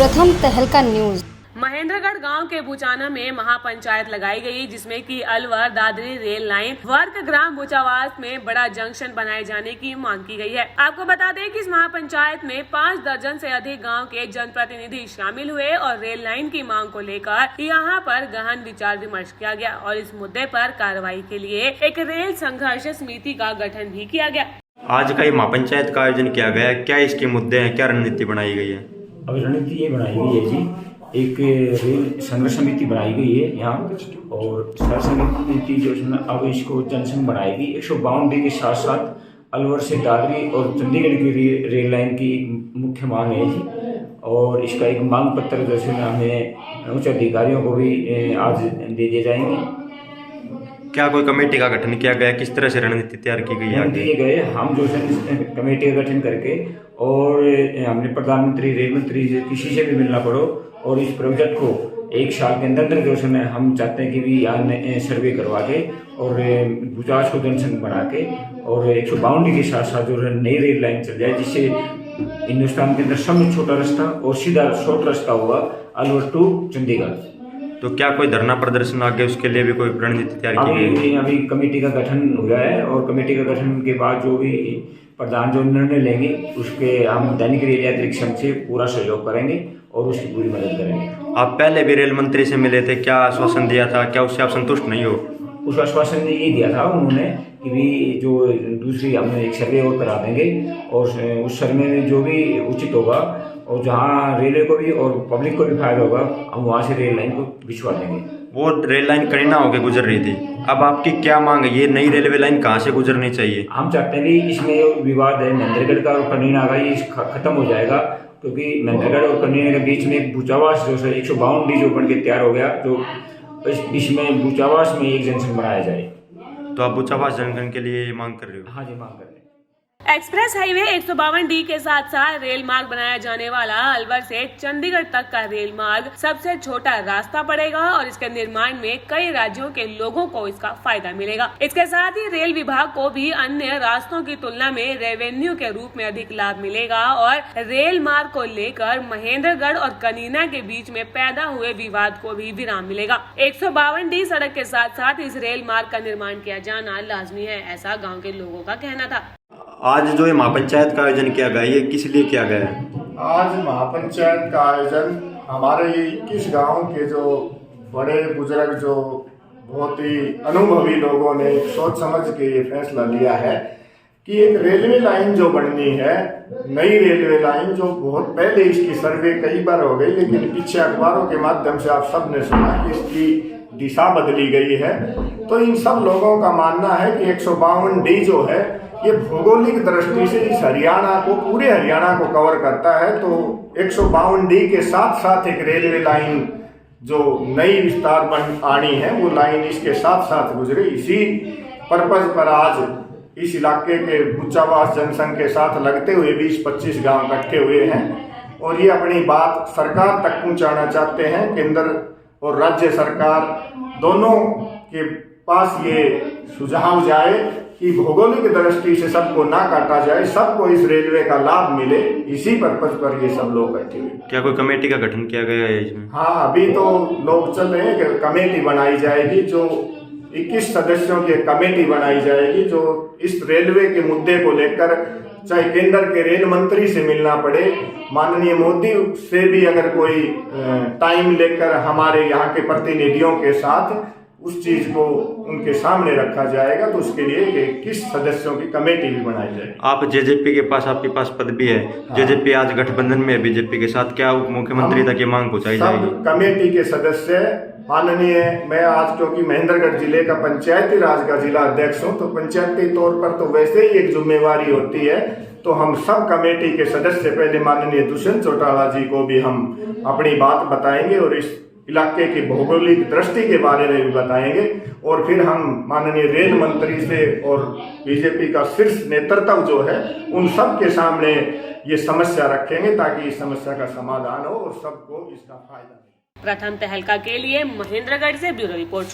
प्रथम तहलका न्यूज। महेंद्रगढ़ गांव के बुचाना में महापंचायत लगाई गई, जिसमें कि Alwar Dadri rail line work ग्राम बुचावास में बड़ा जंक्शन बनाए जाने की मांग की गई है। आपको बता दें कि इस महापंचायत में 5 दर्जन से अधिक गांव के जनप्रतिनिधि शामिल हुए और रेल लाइन की मांग को लेकर यहां पर गहन विचार विमर्श किया गया और इस मुद्दे पर कार्रवाई के लिए एक रेल संघर्ष समिति का गठन भी किया गया। आज का ये महापंचायत का आयोजन किया गया है, क्या इसके मुद्दे हैं, क्या रणनीति बनाई गई है? अब रणनीति ये बनाई गई है जी, एक रेल संघर्ष समिति बनाई गई है यहाँ, और संघर्ष समिति जो है अब इसको जनसंघ बनाएगी। 152 के साथ साथ अलवर से दादरी और चंडीगढ़ की रेल लाइन की एक मुख्य मांग है जी, और इसका एक मांग पत्र जो है हमें उच्च अधिकारियों को भी आज दे दिए जाएंगे। क्या कोई कमेटी का गठन किया गया, किस तरह से रणनीति तैयार की गई है? दिए गए हम जो है कमेटी का गठन करके, और हमने प्रधानमंत्री रेल मंत्री किसी से भी मिलना पड़ो, और इस प्रोजेक्ट को 1 साल के अंदर जो है हम चाहते हैं कि भी यहाँ सर्वे करवा के और बुचावास को जनसंघ बना के और 152 के साथ साथ जो है नई रेल लाइन चल जाए, जिससे हिंदुस्तान के अंदर सबसे छोटा रास्ता और सीधा शॉर्ट रास्ता हुआ अलवर टू चंडीगढ़। तो क्या कोई धरना प्रदर्शन आगे उसके लिए भी कोई रणनीति तैयार की गई है? अभी कमेटी का गठन हुआ है, और कमेटी का गठन के बाद जो भी प्रधान जो निर्णय लेंगे उसके हम दैनिक रेल यात्री संघ से पूरा सहयोग करेंगे और उसकी पूरी मदद करेंगे। आप पहले भी रेल मंत्री से मिले थे, क्या आश्वासन दिया था, क्या उससे आप संतुष्ट नहीं हो? उस आश्वासन ने ये दिया था उन्होंने कि भी जो दूसरी हम एक सर्वे और करा देंगे, और उस सर्वे में जो भी उचित होगा और जहाँ रेलवे को भी और पब्लिक को भी फायदा होगा, हम वहाँ से रेल लाइन को बिछवा देंगे। वो रेल लाइन करीना होकर गुजर रही थी, अब आपकी क्या मांग है? ये नई रेलवे लाइन कहाँ से गुजरनी चाहिए? हम चाहते हैं कि इसमें विवाद है महेंद्रगढ़ का और कनीना का, ये खत्म हो जाएगा, क्योंकि महेंद्रगढ़ और कनीना के बीच में एक बुचावास जो है 152 जो बन के तैयार हो गया, जो इसमें बुचावास में एक जंक्शन बनाया जाए। तो आप बुचावास जंक्शन के लिए ये मांग कर रहे हो? हाँ जी, मांग कर रहे हैं। एक्सप्रेस हाईवे 152D के साथ साथ रेल मार्ग बनाया जाने वाला अलवर से चंडीगढ़ तक का रेल मार्ग सबसे छोटा रास्ता पड़ेगा और इसके निर्माण में कई राज्यों के लोगों को इसका फायदा मिलेगा। इसके साथ ही रेल विभाग को भी अन्य रास्तों की तुलना में रेवेन्यू के रूप में अधिक लाभ मिलेगा और रेल मार्ग को लेकर महेंद्रगढ़ और कनीना के बीच में पैदा हुए विवाद को भी विराम मिलेगा। 152D सड़क के साथ साथ इस रेल मार्ग का निर्माण किया जाना लाजमी है, ऐसा गाँव के लोगों का कहना था। आज जो ये महापंचायत का आयोजन किया गया, ये किस लिए किया गया है? आज महापंचायत का आयोजन हमारे 21 गांव के जो बड़े बुजुर्ग, जो बहुत ही अनुभवी लोगों ने सोच समझ के ये फैसला लिया है कि एक रेलवे लाइन जो बननी है, नई रेलवे लाइन, जो बहुत पहले इसकी सर्वे कई बार हो गई, लेकिन पीछे अखबारों के माध्यम से आप सब ने सुना कि इसकी दिशा बदली गई है। तो इन सब लोगों का मानना है कि 152D जो है ये भौगोलिक दृष्टि से इस हरियाणा को, पूरे हरियाणा को कवर करता है। तो 152D के साथ साथ एक रेलवे लाइन जो नई विस्तार बन आनी है, वो लाइन इसके साथ साथ गुजरे। इसी पर्पज पर आज इस इलाके के बुचावास जनसंघ के साथ लगते हुए 20-25 गांव इकट्ठे हुए हैं और ये अपनी बात सरकार तक पहुंचाना चाहते हैं। केंद्र और राज्य सरकार दोनों के पास ये सुझाव जाए कि भौगोलिक दृष्टि से सबको ना काटा जाए, सबको इस रेलवे का लाभ मिले। इसी पर्पज पर ये सब लोग इकट्ठे हुए। क्या कोई कमेटी का गठन किया गया है इसमें? हाँ, अभी तो लोग चल रहे हैं कि कमेटी बनाई जाएगी, जो 21 सदस्यों की कमेटी बनाई जाएगी, जो इस रेलवे के मुद्दे को लेकर चाहे केंद्र के रेल मंत्री से मिलना पड़े, माननीय मोदी से भी अगर कोई टाइम लेकर हमारे यहाँ के प्रतिनिधियों के साथ उस चीज को उनके सामने रखा जाएगा, तो उसके लिए 21 सदस्यों की कमेटी भी बनाई जाएगी। आप जेजेपी के पास, आपके पास पद भी है। हाँ। जेजेपी आज गठबंधन में है बीजेपी के साथ, क्या उप मुख्यमंत्री तक ये मांग पहुंचाई जाएगी? कमेटी के सदस्य माननीय, मैं आज क्योंकि महेंद्रगढ़ जिले का पंचायती राज का जिला अध्यक्ष हूँ, तो पंचायती तौर पर तो वैसे ही एक जिम्मेवारी होती है, तो हम सब कमेटी के सदस्य पहले माननीय दुष्यंत चौटाला जी को भी हम अपनी बात बताएंगे और इस इलाके की भौगोलिक दृष्टि के बारे में भी बताएंगे, और फिर हम माननीय रेल मंत्री से और बीजेपी का शीर्ष नेतृत्व जो है उन सब के सामने ये समस्या रखेंगे, ताकि इस समस्या का समाधान हो और सबको इसका फायदा मिले। प्रथम तहलका के लिए महेंद्रगढ़ से ब्यूरो रिपोर्ट।